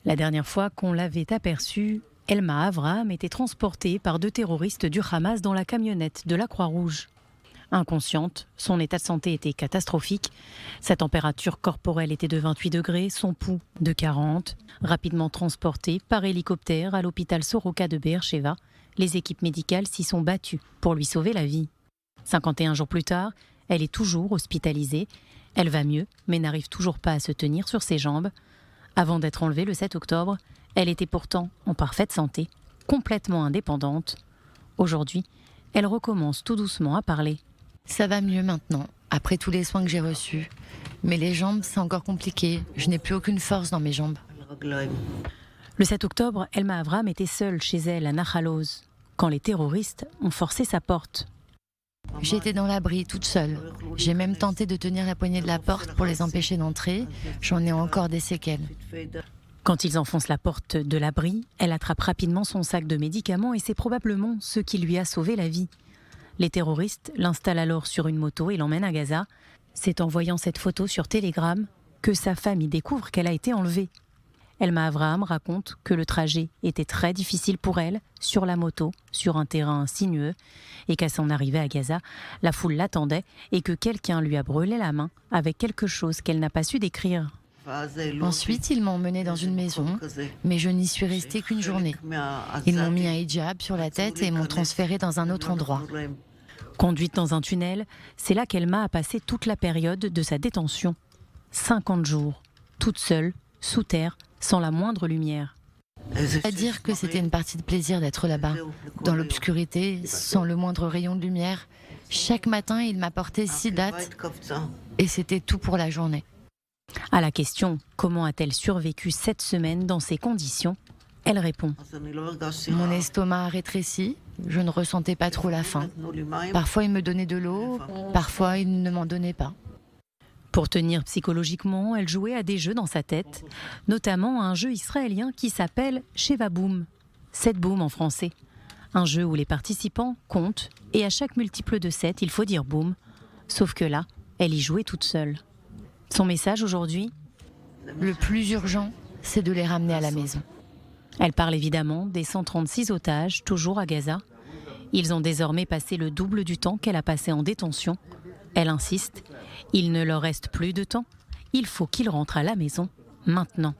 La dernière fois qu'on l'avait aperçue, Elma Avraham était transportée par 2 terroristes du Hamas dans la camionnette de la Croix-Rouge. Inconsciente, son état de santé était catastrophique. Sa température corporelle était de 28 degrés, son pouls de 40. Rapidement transportée par hélicoptère à l'hôpital Soroka de Beersheva, les équipes médicales s'y sont battues pour lui sauver la vie. 51 jours plus tard, elle est toujours hospitalisée. Elle va mieux, mais n'arrive toujours pas à se tenir sur ses jambes. Avant d'être enlevée le 7 octobre, elle était pourtant en parfaite santé, complètement indépendante. Aujourd'hui, elle recommence tout doucement à parler. Ça va mieux maintenant, après tous les soins que j'ai reçus. Mais les jambes, c'est encore compliqué. Je n'ai plus aucune force dans mes jambes. Le 7 octobre, Elma Avraham était seule chez elle à Nahal Oz, quand les terroristes ont forcé sa porte. J'étais dans l'abri, toute seule. J'ai même tenté de tenir la poignée de la porte pour les empêcher d'entrer. J'en ai encore des séquelles. Quand ils enfoncent la porte de l'abri, elle attrape rapidement son sac de médicaments et c'est probablement ce qui lui a sauvé la vie. Les terroristes l'installent alors sur une moto et l'emmènent à Gaza. C'est en voyant cette photo sur Telegram que sa famille découvre qu'elle a été enlevée. Elma Avraham raconte que le trajet était très difficile pour elle, sur la moto, sur un terrain sinueux, et qu'à son arrivée à Gaza, la foule l'attendait et que quelqu'un lui a brûlé la main avec quelque chose qu'elle n'a pas su décrire. Ensuite, ils m'ont emmenée dans une maison, mais je n'y suis restée qu'une journée. Ils m'ont mis un hijab sur la tête et m'ont transférée dans un autre endroit. Conduite dans un tunnel, c'est là qu'Elma a passé toute la période de sa détention. 50 jours, toute seule, sous terre, sans la moindre lumière. À dire que c'était une partie de plaisir d'être là-bas, dans l'obscurité, sans le moindre rayon de lumière. Chaque matin, il m'apportait 6 dattes et c'était tout pour la journée. À la question « Comment a-t-elle survécu 7 semaines dans ces conditions ?», elle répond « Mon estomac a rétréci, je ne ressentais pas trop la faim. Parfois il me donnait de l'eau, parfois il ne m'en donnait pas. » Pour tenir psychologiquement, elle jouait à des jeux dans sa tête, notamment un jeu israélien qui s'appelle Sheva Boom, 7 boum en français. Un jeu où les participants comptent et à chaque multiple de 7, il faut dire boum. Sauf que là, elle y jouait toute seule. Son message aujourd'hui ? Le plus urgent, c'est de les ramener à la maison. Elle parle évidemment des 136 otages, toujours à Gaza. Ils ont désormais passé le double du temps qu'elle a passé en détention. Elle insiste, il ne leur reste plus de temps. Il faut qu'ils rentrent à la maison, maintenant.